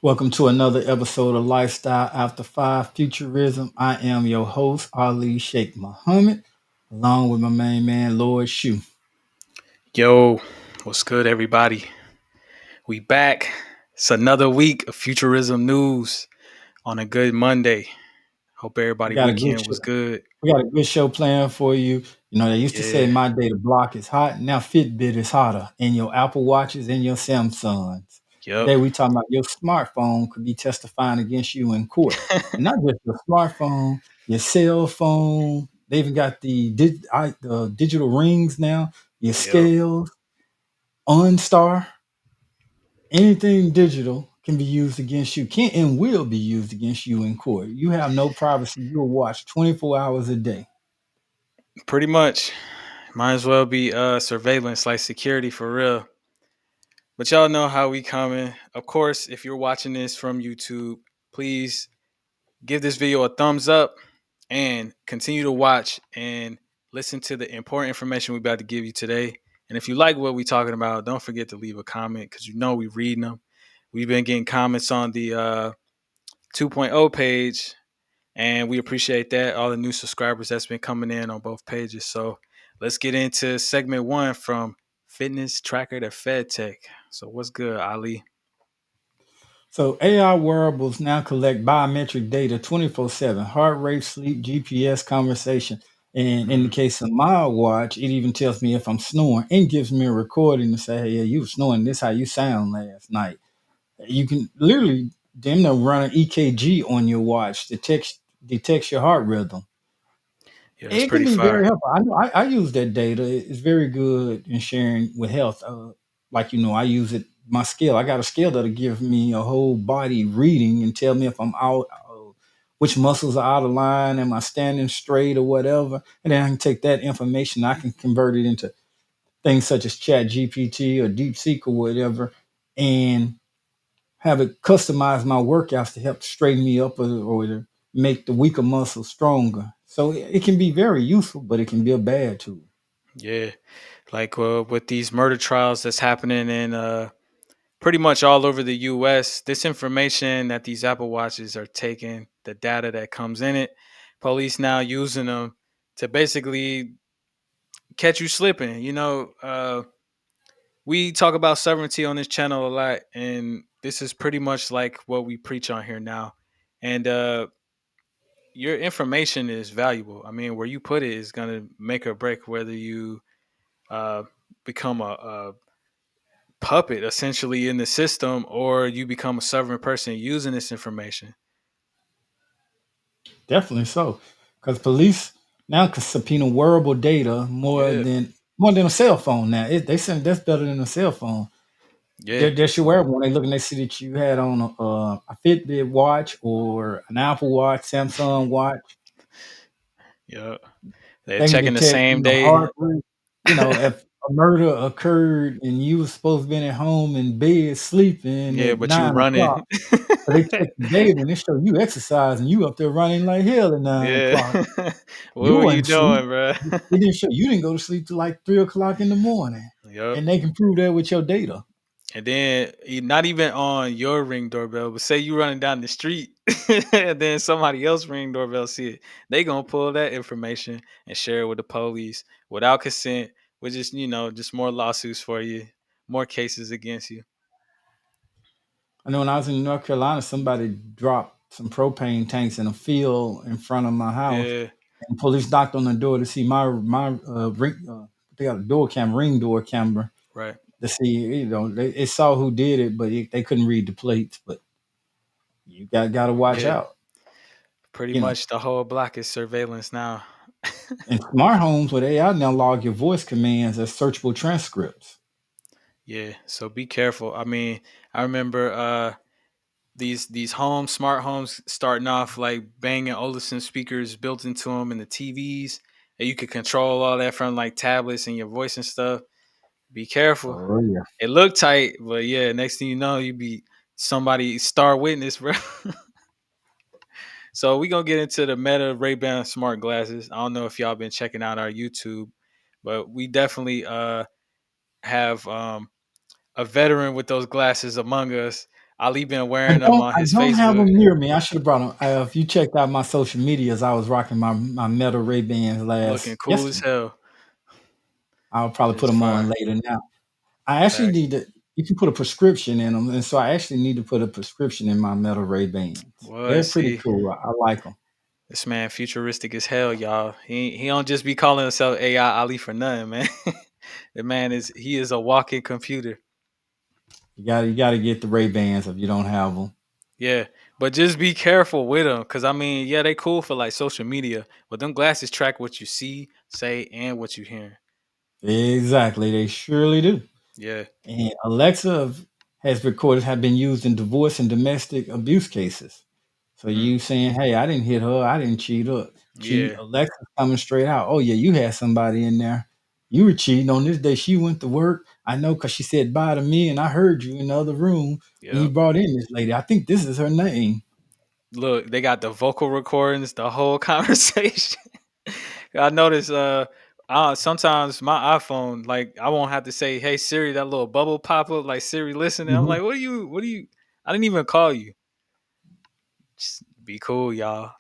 Welcome to another episode of Lifestyle After 5 Futurism. I am your host, Ali Sheikh Muhammad, along with my main man, Lord Shu. Yo, what's good, everybody? We back. It's another week of futurism news on a good Monday. Hope We everybody got a good weekend show. was good. We got a good show planned for you. You know, they used to say Yeah, my day the block is hot. Now Fitbit is hotter in your Apple Watches and your Samsungs. yep, Today we talking about your smartphone could be testifying against you in court. And not just your smartphone, your cell phone. They even got the digital rings now, your yep. scales, OnStar. Anything digital can be used against you, can and will be used against you in court. You have no privacy. You're watched 24 hours a day. Pretty much. Might as well be surveillance like security for real. But y'all know how we coming. Of course, if you're watching this from YouTube, please give this video a thumbs up and continue to watch and listen to the important information we're about to give you today. And if you like what we're talking about, don't forget to leave a comment because you know we're reading them. We've been getting comments on the 2.0 page, and we appreciate that. All the new subscribers that's been coming in on both pages. So let's get into segment one from fitness tracker to Fed Tech. So what's good, Ali? So AI wearables now collect biometric data 24/7, heart rate, sleep, GPS, conversation. And in the Mm-hmm. case of my watch, it even tells me if I'm snoring and gives me a recording to say, hey, yeah, you were snoring. This how you sound last night. You can literally damn near run an EKG on your watch to detects your heart rhythm. Yeah, that's It can pretty be very fire. helpful. I use that data. It's very good in sharing with health. Like I use it. My scale. I got a scale that'll give me a whole body reading and tell me if I'm out, which muscles are out of line, am I standing straight or whatever. And then I can take that information. I can convert it into things such as Chat GPT or DeepSeek or whatever, and have it customize my workouts to help straighten me up or to make the weaker muscles stronger. So it can be very useful, but it can be a bad tool. Yeah, like with these murder trials that's happening in pretty much all over the US, this information that these Apple Watches are taking, the data that comes in it, police now using them to basically catch you slipping. We talk about sovereignty on this channel a lot, and this is pretty much like what we preach on here now. And your information is valuable. I mean, where you put it is going to make or break whether you uh, become a puppet essentially in the system or you become a sovereign person using this information. Definitely so, because police now can subpoena wearable data Yeah, more than a cell phone. Now they say that's better than a cell phone. yeah, That's your wearable. When they look and they see that you had on a Fitbit watch or an Apple Watch, Samsung watch, yeah. They're they can checking the detect same day. heart rate. If a murder occurred and you was supposed to be at home in bed sleeping Yeah, at but you 9 o'clock, running. but they check the data and they show you exercise and you up there running like hell at nine Yeah. o'clock. What You were you wasn't asleep. doing, bro? It didn't show you didn't go to sleep till like 3 o'clock in the morning, Yep. and they can prove that with your data. And then not even on your ring doorbell, but say you running down the street and then somebody else ring doorbell see it. They gonna pull that information and share it with the police without consent, which is, just more lawsuits for you, more cases against you. I know when I was in North Carolina, somebody dropped some propane tanks in a field in front of my house, Yeah, and police knocked on the door to see my ring. They got a door camera, ring door camera, right. to see. They saw who did it, but they couldn't read the plates. But you got to watch Yeah. out. Pretty You know, much the whole block is surveillance now. in smart homes with AI now log your voice commands as searchable transcripts. Yeah. So be careful. I mean, I remember these homes, smart homes, starting off like Bang& Olufsen speakers built into them and the TVs, and you could control all that from like tablets and your voice and stuff. Be careful. Oh yeah. It looked tight, but yeah, next thing you know, you be somebody star witness, bro. So we gonna get into the Meta Ray-Ban smart glasses. I don't know if y'all been checking out our YouTube, but we definitely have a veteran with those glasses among us. Ali been wearing them on I his don't have Facebook, them near me. I should have brought them. If you checked out my social medias, I was rocking my Meta Ray Bans looking last cool as yesterday. hell. I'll probably put Just them on fire. later now. I actually Facts. need to. You can put a prescription in them, and so I actually need to put a prescription in my Meta Ray Bans. What? They're pretty See, cool. I like them. this man futuristic as hell, y'all. He don't just be calling himself AI Ali for nothing, man. The man is a walking computer. You got to get the Ray Bans if you don't have them. Yeah, but just be careful with them, cause I mean, yeah, they cool for like social media, but them glasses track what you see, say, and what you hear. Exactly, they surely do. Yeah. And Alexa has recorded have been used in divorce and domestic abuse cases. So Mm. you saying, "Hey, I didn't hit her. I didn't cheat her." Cheat. Yeah. Alexa's coming straight out. Oh yeah, you had somebody in there. You were cheating on this day. She went to work. I know because she said bye to me, and I heard you in the other room when you Yep. brought in this lady. I think this is her name. Look, they got the vocal recordings, the whole conversation. I noticed sometimes my iPhone, like I won't have to say, "Hey Siri," that little bubble pop up like Siri listening. I'm Mhm. like, what do you I didn't even call you. Just be cool, y'all.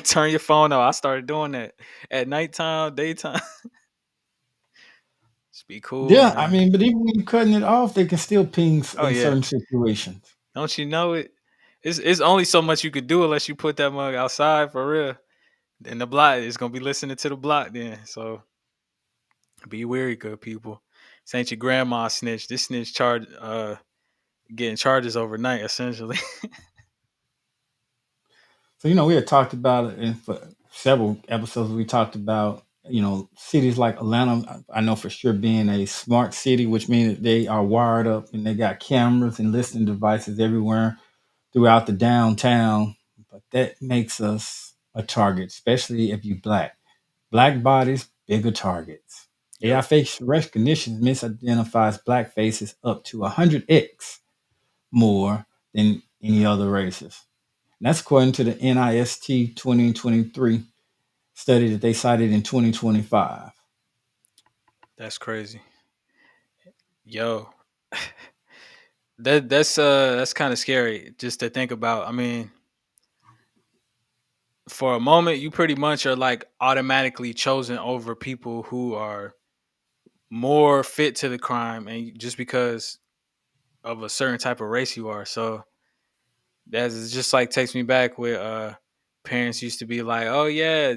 Turn your phone off. I started doing that at nighttime, daytime. Just be cool, Yeah, I man. mean, but even when you're cutting it off, they can still ping Oh in yeah. certain situations. Don't you know it? It's only so much you could do unless you put that mug outside for real. Then the block is gonna be listening to the block then. So be wary, good people. This ain't your grandma snitch. This snitch charge getting charges overnight, essentially. So we had talked about it in for several episodes. We talked about cities like Atlanta. I know for sure being a smart city, which means that they are wired up and they got cameras and listening devices everywhere throughout the downtown. But that makes us a target, especially if you black. Black bodies, bigger targets. AI Yep, face recognition misidentifies black faces up to 100x more than any other races. And that's according to the NIST 2023 study that they cited in 2025. that's crazy. Yo, that's kind of scary just to think about. I mean, for a moment, you pretty much are like automatically chosen over people who are more fit to the crime, and just because of a certain type of race you are. So that's just like takes me back where parents used to be like, "Oh yeah,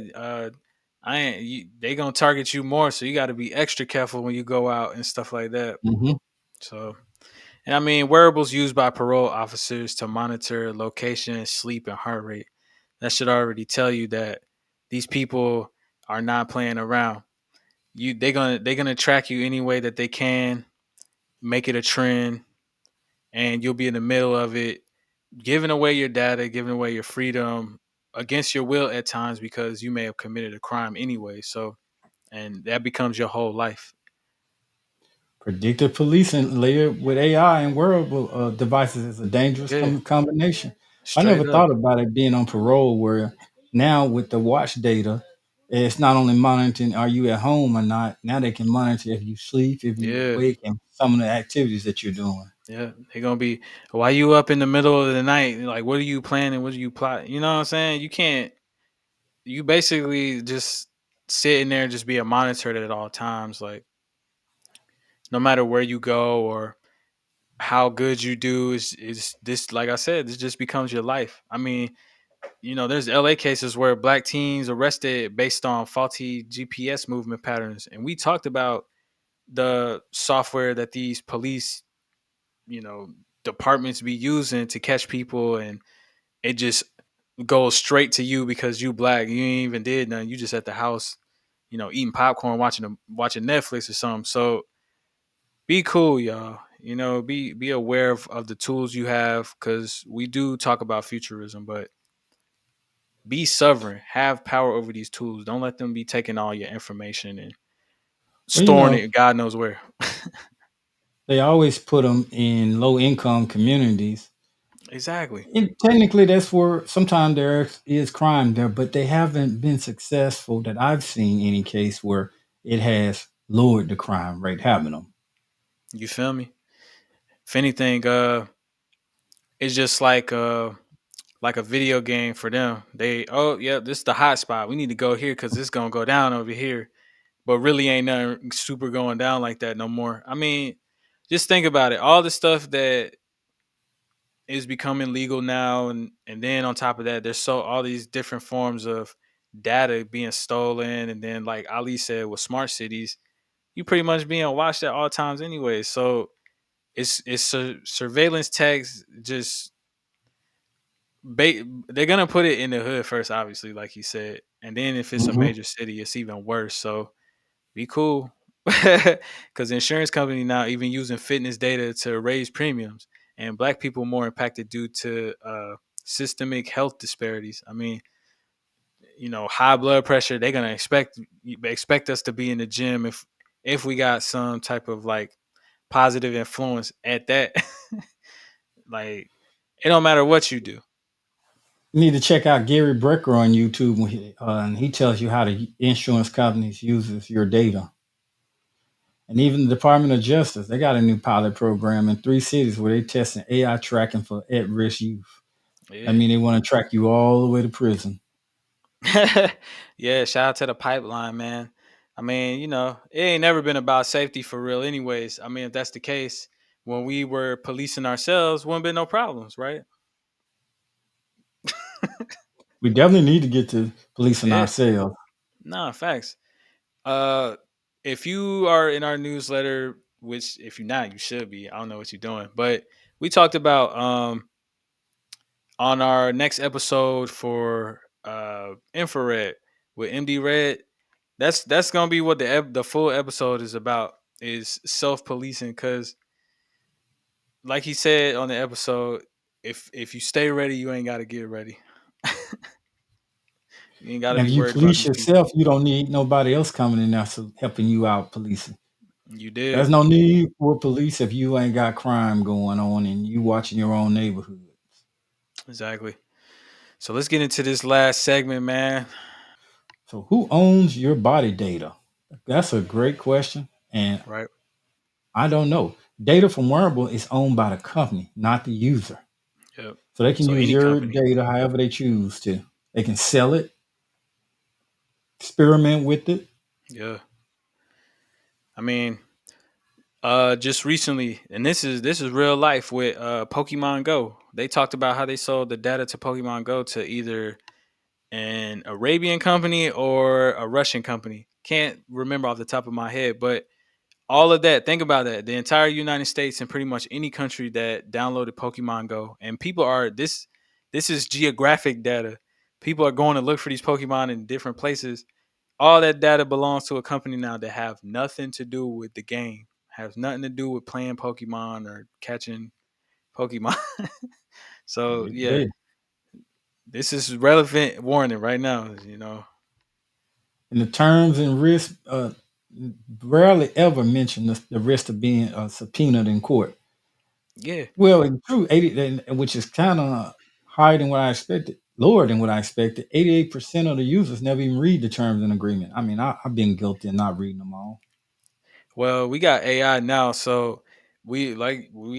I ain't they gonna target you more, so you got to be extra careful when you go out and stuff like that." Hmm. So, and I mean, wearables used by parole officers to monitor location, sleep, and heart rate. That should already tell you that these people are not playing around. They're gonna track you any way that they can, make it a trend, and you'll be in the middle of it, giving away your data, giving away your freedom against your will at times because you may have committed a crime anyway. So, and that becomes your whole life. Predictive policing layered with AI and wearable devices is a dangerous Yeah, combination. I never straight up. thought about it being on parole, where now with the watch data, it's not only monitoring are you at home or not. Now they can monitor if you sleep, if you Yeah, awake, and some of the activities that you're doing. yeah. They're gonna be, why you up in the middle of the night? Like, what are you planning? What are you plotting? You know what I'm saying? You can't. You basically just sit in there and just be monitored at all times. Like, no matter where you go or how good you do, is this, like I said, this just becomes your life. I mean, there's LA cases where black teens arrested based on faulty GPS movement patterns. And we talked about the software that these police, you know, departments be using to catch people, and it just goes straight to you because you black. You ain't even did nothing. You just at the house, eating popcorn, watching Netflix or something. So be cool, y'all. Be aware of the tools you have, because we do talk about futurism, but be sovereign, have power over these tools. Don't let them be taking all your information and Well, storing it God knows where. they always put them in low income communities. Exactly. And technically, that's where sometimes there is crime there, but they haven't been successful that I've seen any case where it has lowered the crime rate, having them. You feel me? If anything, it's just like a video game for them. They, oh yeah, this is the hot spot. We need to go here because this gonna go down over here. But really ain't nothing super going down like that no more. I mean, just think about it. All the stuff that is becoming legal now, and then on top of that, there's so all these different forms of data being stolen, and then like Ali said with smart cities, you pretty much being watched at all times anyway. So it's surveillance tags just they're gonna put it in the hood first, obviously, like he said, and then if it's a Hmm. major city, it's even worse. So be cool, because the insurance company now even using fitness data to raise premiums, and black people more impacted due to systemic health disparities. I mean, high blood pressure. They're gonna expect us to be in the gym if we got some type of like positive influence at that. Like, it don't matter what you do. You need to check out Gary Brecker on YouTube, and he tells you how the insurance companies uses your data. And even the Department of Justice, they got a new pilot program in 3 cities where they testing AI tracking for at-risk youth. I Yeah. mean, they want to track you all the way to prison. Yeah, shout out to the pipeline, man. I mean, it ain't never been about safety for real, anyways. I mean, if that's the case, when we were policing ourselves, wouldn't be no problems, right? We definitely need to get to policing Yeah, ourselves. nah, facts. Uh, if you are in our newsletter, which if you're not, you should be. I don't know what you're doing, but we talked about on our next episode for infrared with MD Red. That's gonna be what the full episode is about, is self policing. Because like he said on the episode, if you stay ready, you ain't got to get ready. You ain't got to And be if you worried about police these people. yourself, you don't need nobody else coming in there helping you out policing. You There's did. no need for police if you ain't got crime going on and you watching your own neighborhood. Exactly. So let's get into this last segment, man. So who owns your body data? That's a great question. And Right. I don't know. Data from wearable is owned by the company, not the user. Yep. So they can So use any your company. data however they choose to. They can sell it, experiment with it. Yeah. I mean, just recently, and this is real life with Pokemon Go. They talked about how they sold the data to Pokemon Go to either an Arabian company or a Russian company. Can't remember off the top of my head, but all of that, think about that. The entire United States and pretty much any country that downloaded Pokemon Go, and people are this is geographic data. People are going to look for these Pokemon in different places. All that data belongs to a company now that have nothing to do with the game, has nothing to do with playing Pokemon or catching Pokemon. So yeah, They, this is relevant warning right now. in the terms and risk, rarely ever mention the risk of being subpoenaed in court. Yeah. Well, in true, 80, which is kind of higher than what I expected, lower than what I expected. 88% of the users never even read the terms and agreement. I mean, I've been guilty of not reading them all. Well, we got AI now, so we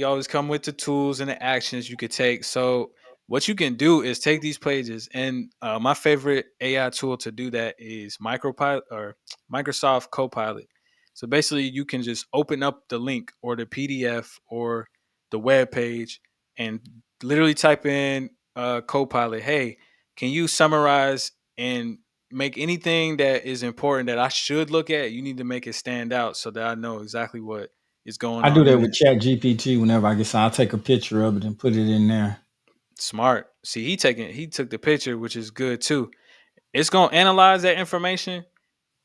always come with the tools and the actions you could take. So what you can do is take these pages, and my favorite AI tool to do that is Micropilot or Microsoft Copilot. So basically, you can just open up the link or the PDF or the web page and literally type in Copilot. Hey, can you summarize and make anything that is important that I should look at? You need to make it stand out so that I know exactly what is going I do on in that with there. Chat GPT whenever I get some. I'll take a picture of it and put it in there. Smart. See, he took the picture, which is good too. It's gonna analyze that information,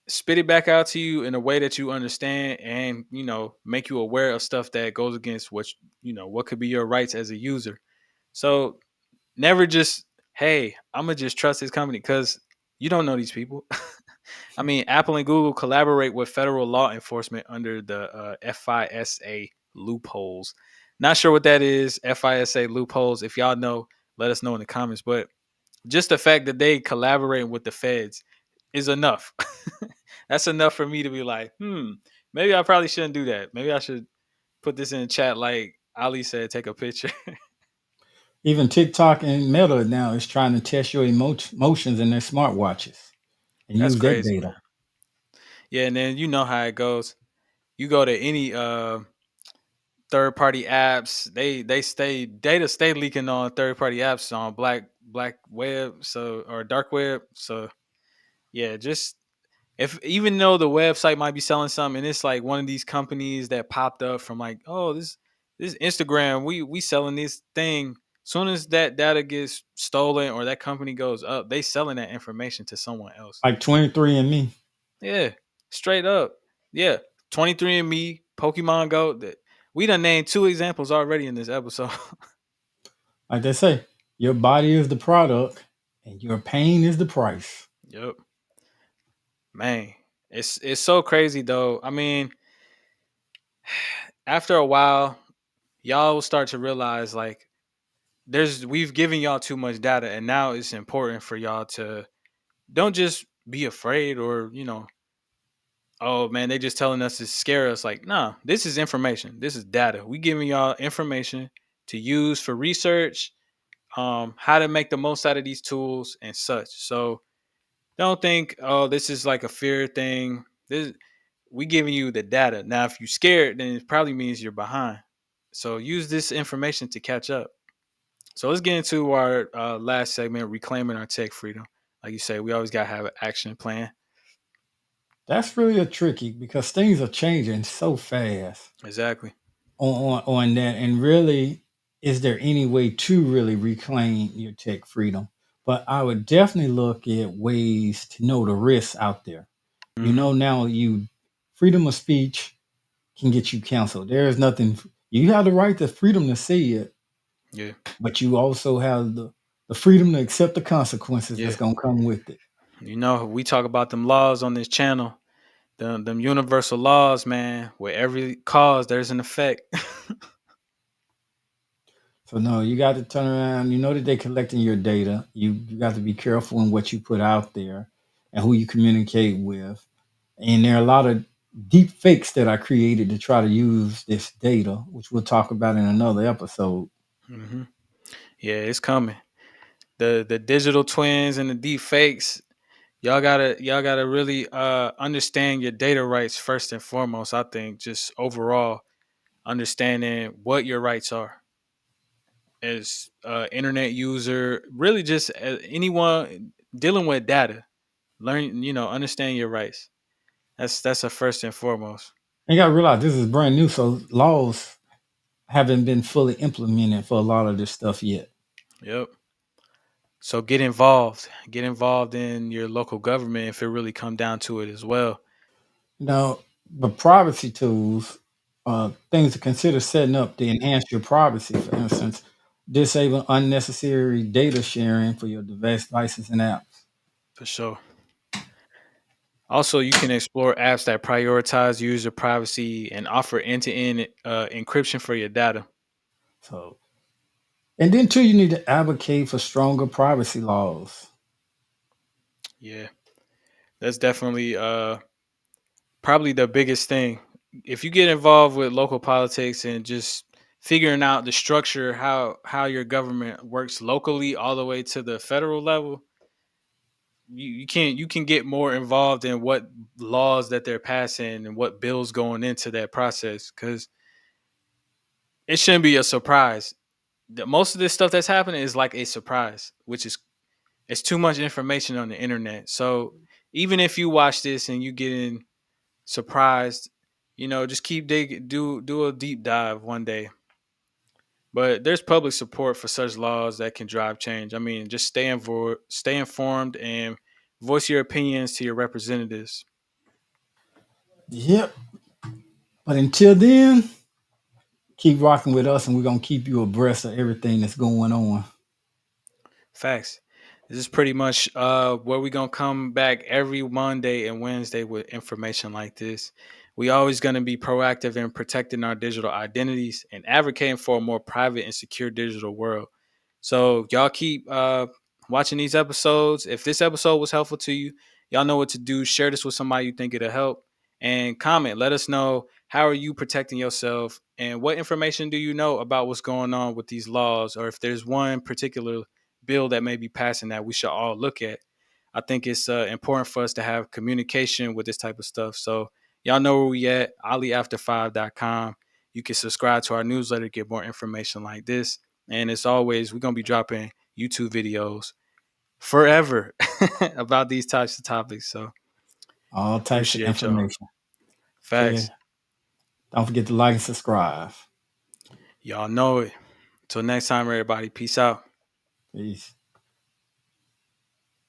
spit it back out to you in a way that you understand, and make you aware of stuff that goes against what could be your rights as a user. So never just, hey, I'm gonna just trust this company, because you don't know these people. I mean, Apple and Google collaborate with federal law enforcement under the FISA loopholes. Not sure what that is, FISA loopholes. If y'all know, let us know in the comments. But just the fact that they collaborate with the feds is enough. That's enough for me to be like, maybe I probably shouldn't do that. Maybe I should put this in the chat, like Ali said, take a picture. Even TikTok and Meta now is trying to test your emotions in their smartwatches and That's use that crazy, data. man. Yeah, and then you know how it goes. You go to any third party apps, they stay data stay leaking on third party apps on black web, so or dark web. So yeah, just if even though the website might be selling something and it's like one of these companies that popped up from like, oh, this Instagram, we selling this thing. Soon as that data gets stolen or that company goes up, they selling that information to someone else. Like 23 and Me. Yeah, straight up. Yeah, 23andMe, Pokemon Go. We done named two examples already in this episode. Like they say, your body is the product and your pain is the price. Yep, man, it's so crazy though. I mean, after a while, y'all will start to realize like we've given y'all too much data, and now it's important for y'all to don't just be afraid or oh man, they just telling us to scare us. Like, nah, this is information. This is data. We giving y'all information to use for research, how to make the most out of these tools and such. So don't think, oh, this is like a fear thing. This we giving you the data. Now, if you're scared, then it probably means you're behind. So use this information to catch up. So let's get into our last segment, reclaiming our tech freedom. Like you say, we always gotta have an action plan. That's really a tricky because things are changing so fast Exactly. on that. And really, is there any way to really reclaim your tech freedom? But I would definitely look at ways to know the risks out there. You Hmm. know, now you freedom of speech can get you canceled. There is nothing you have the right to freedom to say it, Yeah. but you also have the freedom to accept the consequences that's Yeah. gonna come with it. We talk about them laws on this channel, them universal laws, man. Where every cause there's an effect. So no, you got to turn around. You know that they're collecting your data. You got to be careful in what you put out there and who you communicate with. And there are a lot of deep fakes that are created to try to use this data, which we'll talk about in another episode. Hmm. Yeah, it's coming. The digital twins and the deep fakes. Y'all gotta really understand your data rights first and foremost. I think just overall understanding what your rights are as internet user, really just as anyone dealing with data. Learn, understand your rights. That's a first and foremost. And you got to realize this is brand new, so laws haven't been fully implemented for a lot of this stuff yet. Yep. So get involved. Get involved in your local government if it really come down to it as well. Now, the privacy tools, things to consider setting up to enhance your privacy. For instance, disable unnecessary data sharing for your devices and apps. For sure. Also, you can explore apps that prioritize user privacy and offer end-to-end encryption for your data. So, and then too, you need to advocate for stronger privacy laws. Yeah, that's definitely probably the biggest thing. If you get involved with local politics and just figuring out the structure, how your government works locally all the way to the federal level, you can get more involved in what laws that they're passing and what bills going into that process because it shouldn't be a surprise. Most of this stuff that's happening is like a surprise, which is it's too much information on the internet. So even if you watch this and you get in surprised, just keep digging, do a deep dive one day. But there's public support for such laws that can drive change. I mean, just stay informed and voice your opinions to your representatives. Yep. But until then, keep rocking with us, and we're gonna keep you abreast of everything that's going on. Facts. This is pretty much where we gonna come back every Monday and Wednesday with information like this. We always gonna be proactive in protecting our digital identities and advocating for a more private and secure digital world. So y'all keep watching these episodes. If this episode was helpful to you, y'all know what to do. Share this with somebody you think it'll help. and comment. Let us know, how are you protecting yourself, and what information do you know about what's going on with these laws, or if there's one particular bill that may be passing that we should all look at. I think it's important for us to have communication with this type of stuff. So y'all know where we at, aliafter5.com. You can subscribe to our newsletter to get more information like this. And as always, we're going to be dropping YouTube videos forever about these types of topics. So All types of appreciate y'all. information. Okay. Facts. Don't forget to like and subscribe. Y'all know it. Till next time, everybody. Peace out. Peace.